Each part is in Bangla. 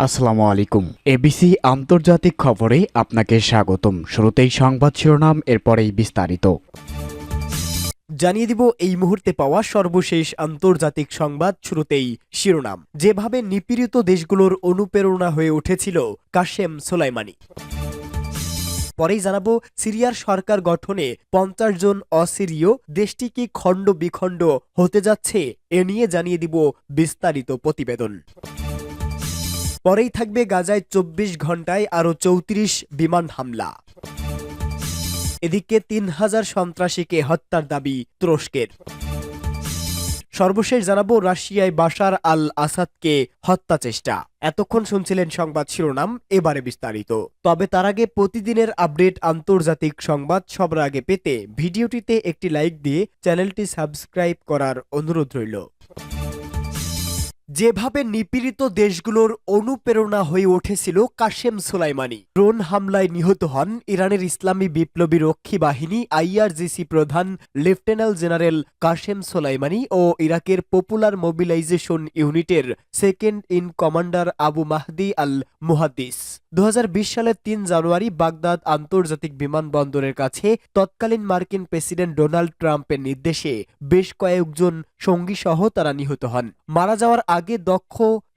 আসসালামু আলাইকুম। এবিসি আন্তর্জাতিক খবরে আপনাকে স্বাগতম। শুরুতেই সংবাদ শিরোনাম, এরপরেই বিস্তারিত। জানিয়ে দিব এই মুহূর্তে পাওয়া সর্বশেষ আন্তর্জাতিক সংবাদ। শুরুতেই শিরোনাম। যেভাবে নিপীড়িত দেশগুলোর অনুপ্রেরণা হয়ে উঠেছিল কাশেম সোলাইমানি। পরেই জানাবো সিরিয়ার সরকার গঠনে ৫০ জন অসিরীয়, দেশটি কি খণ্ড বিখণ্ড হতে যাচ্ছে এ নিয়ে জানিয়ে দিব বিস্তারিত প্রতিবেদন। পরেই থাকবে গাজায় ২৪ ঘন্টায় আরও ৩৪ বিমান হামলা। এদিকে ৩,০০০ সন্ত্রাসীকে হত্যার দাবি তুরস্কের। সর্বশেষ জানাবো রাশিয়ায় বাশার আল আসাদকে হত্যা চেষ্টা। এতক্ষণ শুনছিলেন সংবাদ শিরোনাম, এবারে বিস্তারিত। তবে তার আগে প্রতিদিনের আপডেট আন্তর্জাতিক সংবাদ সবার আগে পেতে ভিডিওটিতে একটি লাইক দিয়ে চ্যানেলটি সাবস্ক্রাইব করার অনুরোধ রইল। যেভাবে নিপীড়িত দেশগুলোর অনুপ্রেরণা হয়ে উঠেছিল কাশেম সোলাইমানি, ড্রোন হামলায় নিহত হন ইরানের ইসলামী বিপ্লবী রক্ষী বাহিনী আইআরজিসি প্রধান লেফটেন্যান্ট জেনারেল কাশেম সোলাইমানি ও ইরাকের পপুলার মোবিলাইজেশন ইউনিটের second in commander Abu Mahdi al Muhandis. ২০২০ সালের ৩ জানুয়ারি বাগদাদ আন্তর্জাতিক বিমানবন্দরের কাছে তৎকালীন মার্কিন প্রেসিডেন্ট ডোনাল্ড ট্রাম্পের নির্দেশে বেশ কয়েকজন সঙ্গী সহ তারা নিহত হন। মারা যাওয়ার আগে দক্ষ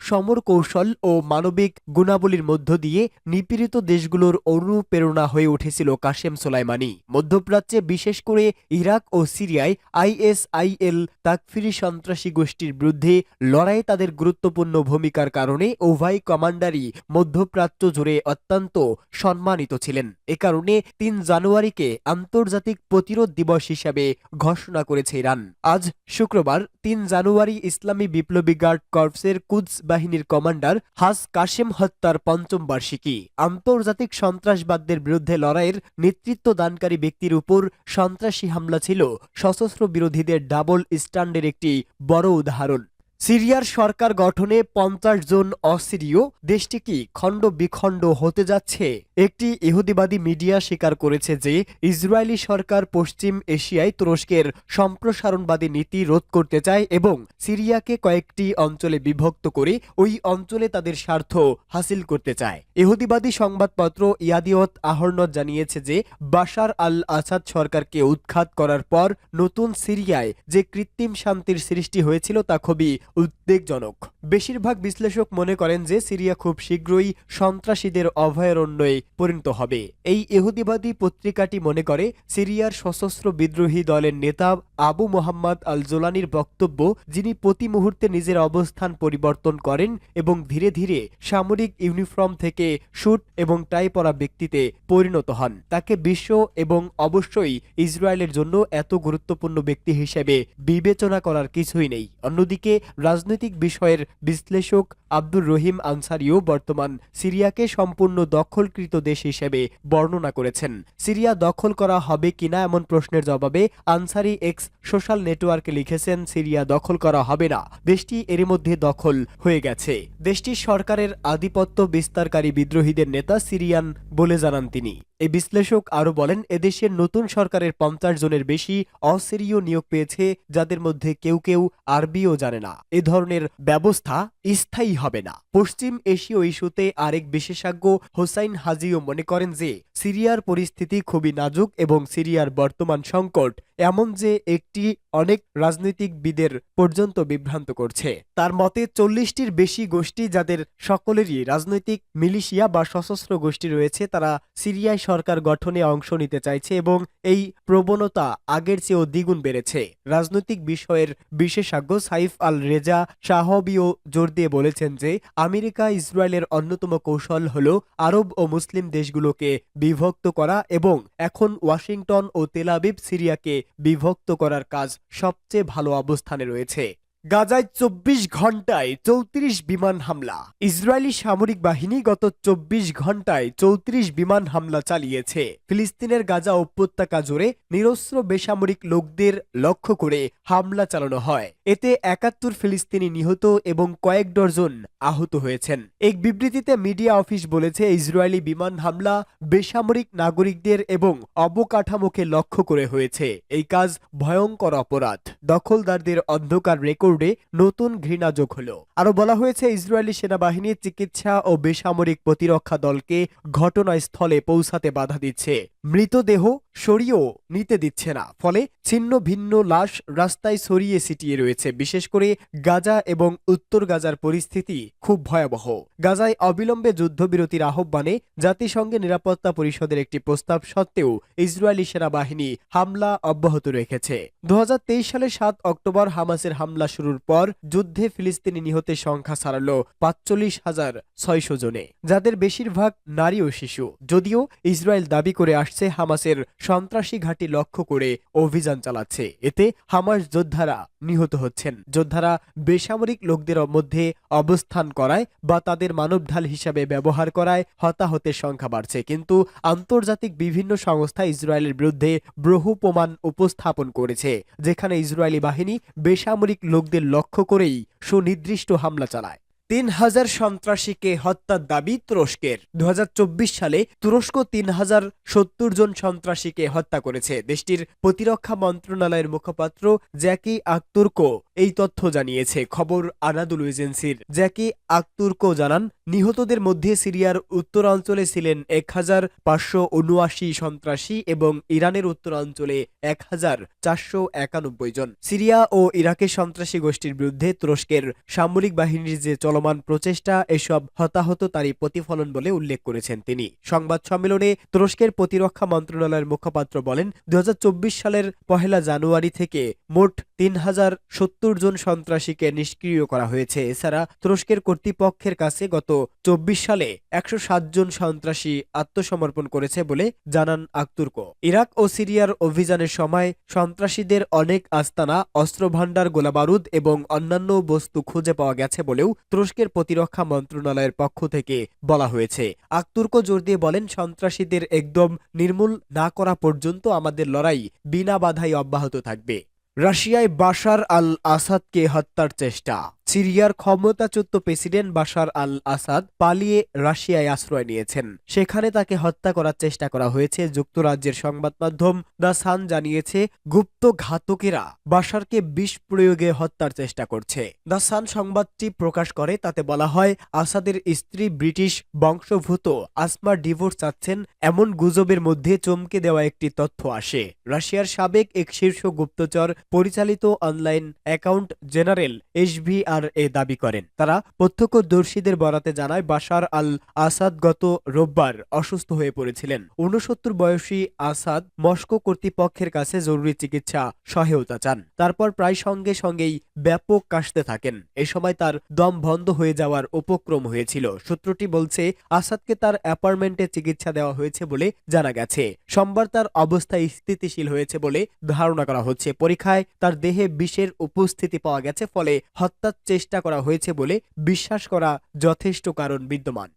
সমর কৌশল ও মানবিক গুণাবলীর মধ্য দিয়ে নিপীড়িত দেশগুলোর অনুপ্রেরণা হয়ে উঠেছিল কাশেম সোলাইমানি। মধ্যপ্রাচ্যে, বিশেষ করে ইরাক ও সিরিয়ায় আইএসআইএল তাকফিরি সন্ত্রাসী গোষ্ঠীর বিরুদ্ধে লড়াইয়ে তাদের গুরুত্বপূর্ণ ভূমিকার কারণে উভয় কমান্ডারই মধ্যপ্রাচ্য জুড়ে অত্যন্ত সম্মানিত ছিলেন। এ কারণে ৩ জানুয়ারিকে আন্তর্জাতিক প্রতিরোধ দিবস হিসাবে ঘোষণা করেছে ইরান। আজ শুক্রবার ৩ জানুয়ারি ইসলামী বিপ্লবী গার্ড কর্পসের কুদস বাহিনীর কমান্ডার হাস কাশেম হত্যার ৫ম বার্ষিকী। আন্তর্জাতিক সন্ত্রাসবাদদের বিরুদ্ধে লড়াইয়ের নেতৃত্ব দানকারী ব্যক্তির উপর সন্ত্রাসী হামলা ছিল সশস্ত্র বিরোধীদের ডাবল স্ট্যান্ডের একটি বড় উদাহরণ। সিরিয়ার সরকার গঠনে ৫০ জন অসিরীয়, দেশটি কি খণ্ড বিখণ্ড হতে যাচ্ছে? একটি ইহুদিবাদী মিডিয়া স্বীকার করেছে যে ইসরায়েলি সরকার পশ্চিম এশিয়ায় তুরস্কের সম্প্রসারণবাদী নীতি রোধ করতে চায় এবং সিরিয়াকে কয়েকটি অঞ্চলে বিভক্ত করে ওই অঞ্চলে তাদের স্বার্থ হাসিল করতে চায়। ইহুদিবাদী সংবাদপত্র ইয়াদিয়ত আহরনদ জানিয়েছে যে বাশার আল আসাদ সরকারকে উৎখাত করার পর নতুন সিরিয়ায় যে কৃত্রিম শান্তির সৃষ্টি হয়েছিল তা খুবই উদ্বেগজনক। বেশিরভাগ বিশ্লেষক মনে করেন যে সিরিয়া খুব শীঘ্রই সন্ত্রাসীদের অভয়ারণ্যে পরিণত হবে। এই ইহুদিবাদী পত্রিকাটি মনে করে সিরিয়ার সশস্ত্র বিদ্রোহী দলের নেতা আবু মোহাম্মদ আল জোলানির বক্তব্য, যিনি প্রতি মুহূর্তে নিজের অবস্থান পরিবর্তন করেন এবং ধীরে ধীরে সামরিক ইউনিফর্ম থেকে স্যুট এবং টাই পরা ব্যক্তিতে পরিণত হন, তাকে বিশ্ব এবং অবশ্যই ইসরায়েলের জন্য এত গুরুত্বপূর্ণ ব্যক্তি হিসেবে বিবেচনা করার কিছুই নেই। অন্যদিকে রাজনৈতিক বিষয়ের বিশ্লেষক আব্দুর রহিম আনসারিও বর্তমান সিরিয়াকে সম্পূর্ণ দখলকৃত দেশ হিসেবে বর্ণনা করেছেন। সিরিয়া দখল করা হবে কিনা এমন প্রশ্নের জবাবে আনসারি এক্স সোশ্যাল নেটওয়ার্কে লিখেছেন, সিরিয়া দখল করা হবে না, দেশটি এর মধ্যে দখল হয়ে গেছে। দেশটির সরকারের আধিপত্য বিস্তারকারী বিদ্রোহীদের নেতা সিরিয়ান বলে জানান তিনি। এই বিশ্লেষক আরও বলেন, এদেশের নতুন সরকারের ৫০ জনের বেশি অসিরীয় নিয়োগ পেয়েছে, যাদের মধ্যে কেউ কেউ আরবিও জানে না। এ ধরনের ব্যবস্থা স্থায়ী হবে না। পশ্চিম এশীয় ইস্যুতে আরেক বিশেষজ্ঞ হোসাইন হাজিও মনে করেন যে সিরিয়ার পরিস্থিতি খুবই নাজুক এবং সিরিয়ার বর্তমান সংকট এমন যে একটি অনেক রাজনৈতিকবিদের পর্যন্ত বিভ্রান্ত করছে। তার মতে ৪০টির বেশি গোষ্ঠী, যাদের সকলেরই রাজনৈতিক মিলিশিয়া বা সশস্ত্র গোষ্ঠী রয়েছে, তারা সিরিয়ায় সরকার গঠনে অংশ নিতে চাইছে এবং এই প্রবণতা আগের চেয়েও দ্বিগুণ বেড়েছে। রাজনৈতিক বিষয়ের বিশেষজ্ঞ সাইফ আল রেজা শাহবিও জোর দিয়ে বলেছেন যে আমেরিকা ইসরায়েলের অন্যতম কৌশল হল আরব ও মুসলিম দেশগুলোকে বিভক্ত করা এবং এখন ওয়াশিংটন ও তেল আবিব সিরিয়াকে বিভক্ত করার কাজ সবচেয়ে ভালো অবস্থানে রয়েছে। গাজায় ২৪ ঘন্টায় ৩৪ বিমান হামলা। ইসরায়েলি সামরিক বাহিনী গত ২৪ ঘন্টায় ৩৪ বিমান হামলা চালিয়েছে। ফিলিস্তিনের গাজা উপত্যকা জুড়ে নিরস্ত্র বেসামরিক লোকদের লক্ষ্য করে হামলা চালানো হয়। এতে ৭১ ফিলিস্তিনি নিহত এবং কয়েক ডজন আহত হয়েছেন। এক বিবৃতিতে মিডিয়া অফিস বলেছে, ইসরায়েলি বিমান হামলা বেসামরিক নাগরিকদের এবং অবকাঠামোকে লক্ষ্য করে হয়েছে। এই কাজ ভয়ঙ্কর অপরাধ। দখলদারদের অন্ধকার রেকর্ডে নতুন ঘৃণা যোগ হলো। আরো বলা হয়েছে, ইসরায়েলি সেনাবাহিনী চিকিৎসা ও বেসামরিক প্রতিরক্ষা দলকে ঘটনাস্থলে পৌঁছাতে বাধা দিচ্ছে, মৃতদেহ সরিয়েও নিতে দিচ্ছে না। ফলে ছিন্ন ভিন্ন লাশ রাস্তায় ছড়িয়ে ছিটিয়ে রয়েছে। বিশেষ করে গাজা এবং উত্তর গাজার পরিস্থিতি খুব ভয়াবহ। গাজায় অবিলম্বে যুদ্ধবিরতির আহ্বানে জাতিসংঘের নিরাপত্তা পরিষদের একটি প্রস্তাব সত্ত্বেও ইসরায়েলি সেনাবাহিনী হামলা অব্যাহত রেখেছে। 2023 সালের 7 অক্টোবর হামাসের হামলা শুরুর পর যুদ্ধে ফিলিস্তিনি নিহতের সংখ্যা ছাড়ালো 45,600 জনে, যাদের বেশিরভাগ নারী ও শিশু। যদিও ইসরায়েল দাবি করে আসছে হামাসের সন্ত্রাসী ঘাঁটি লক্ষ্য করে অভিযান চালাচ্ছে, এতে হামাস যোদ্ধারা নিহত হচ্ছেন। যোদ্ধারা বেসামরিক লোকদের মধ্যে অবস্থান করায় বা তাদের মানবঢাল হিসাবে ব্যবহার করায় হতাহতের সংখ্যা বাড়ছে। কিন্তু আন্তর্জাতিক বিভিন্ন সংস্থা ইসরায়েলের বিরুদ্ধে বহু প্রমাণ উপস্থাপন করেছে, যেখানে ইসরায়েলি বাহিনী বেসামরিক লোকদের লক্ষ্য করেই সুনির্দিষ্ট হামলা চালায়। 3,000 সন্ত্রাসীকে হত্যার দাবি তুরস্কের। 2024 সালে তুরস্ক 3,070 জন সন্ত্রাসীকে হত্যা করেছে। দেশটির প্রতিরক্ষা মন্ত্রণালয়ের মুখপাত্র জ্যাকি আকতুর্কো এই তথ্য জানিয়েছে খবর আনাদুলু এজেন্সির। জ্যাকি আকতুর্কো জানান, নিহতদের মধ্যে সিরিয়ার উত্তরাঞ্চলে ছিলেন 1,579 সন্ত্রাসী এবং ইরানের উত্তরাঞ্চলে 1,491 জন। সিরিয়া ও ইরাকের সন্ত্রাসী গোষ্ঠীর বিরুদ্ধে তুরস্কের সামরিক বাহিনীর যে চলমান প্রচেষ্টা, এসব হতাহত তারই প্রতিফলন বলে উল্লেখ করেছেন তিনি। সংবাদ সম্মেলনে তুরস্কের প্রতিরক্ষা মন্ত্রণালয়ের মুখপাত্র বলেন, 2024 সালের 1 জানুয়ারি থেকে মোট 3,070 জন সন্ত্রাসীকে নিষ্ক্রিয় করা হয়েছে। এছাড়া তুরস্কের কর্তৃপক্ষের কাছে গত 24 সালে 107 জন সন্ত্রাসী আত্মসমর্পণ করেছে বলে জানান আকতুর্কো। ইরাক ও সিরিয়ার অভিযানের সময় সন্ত্রাসীদের অনেক আস্তানা, অস্ত্রভান্ডার, গোলাবারুদ এবং অন্যান্য বস্তু খুঁজে পাওয়া গেছে বলেও তুরস্কের প্রতিরক্ষা মন্ত্রণালয়ের পক্ষ থেকে বলা হয়েছে। আকতুর্কো জোর দিয়ে বলেন, সন্ত্রাসীদের একদম নির্মূল না করা পর্যন্ত আমাদের লড়াই বিনা বাধাই অব্যাহত থাকবে। রাশিয়ায় বাশার আল আসাদকে হত্যার চেষ্টা। সিরিয়ার ক্ষমতাচ্যুত প্রেসিডেন্ট বাশার আল আসাদ পালিয়ে রাশিয়ায় আশ্রয় নিয়েছেন। সেখানে তাকে হত্যা করার চেষ্টা করা হয়েছে। যুক্তরাজ্যের সংবাদ মাধ্যম দ্য সান জানিয়েছে, গুপ্ত ঘাতকেরা বাশারকে বিষ প্রয়োগে হত্যার চেষ্টা করছে। দ্য সান সংবাদটি প্রকাশ করে, তাতে বলা হয়, আসাদের স্ত্রী ব্রিটিশ বংশোদ্ভূত আসমা ডিভোর্স চাচ্ছেন, এমন গুজবের মধ্যে চমকে দেওয়া একটি তথ্য আসে। রাশিয়ার সাবেক এক শীর্ষ গুপ্তচর পরিচালিত অনলাইন অ্যাকাউন্ট জেনারেল SVR দাবি করেন। তারা প্রত্যক্ষদর্শীদের বরাতে জানায়, বাশার আল আসাদ গত রোববার অসুস্থ হয়ে পড়েছিলেন। 69 বয়সী আসাদ মস্কো কর্তৃপক্ষের কাছে জরুরি চিকিৎসা সহায়তা চান। তারপর প্রায় সঙ্গে সঙ্গেই ব্যাপক কাশতে থাকেন। এ সময় তার দম বন্ধ হয়ে যাওয়ার উপক্রম হয়েছিল। সূত্রটি বলছে, আসাদকে তার অ্যাপার্টমেন্টে চিকিৎসা দেওয়া হয়েছে বলে জানা গেছে। সোমবার তার অবস্থা স্থিতিশীল হয়েছে বলে ধারণা করা হচ্ছে। পরীক্ষায় তার দেহে বিষের উপস্থিতি পাওয়া গেছে, ফলে হত্যার চেষ্টা করা হয়েছে বলে বিশ্বাস করা যথেষ্ট কারণ বিদ্যমান।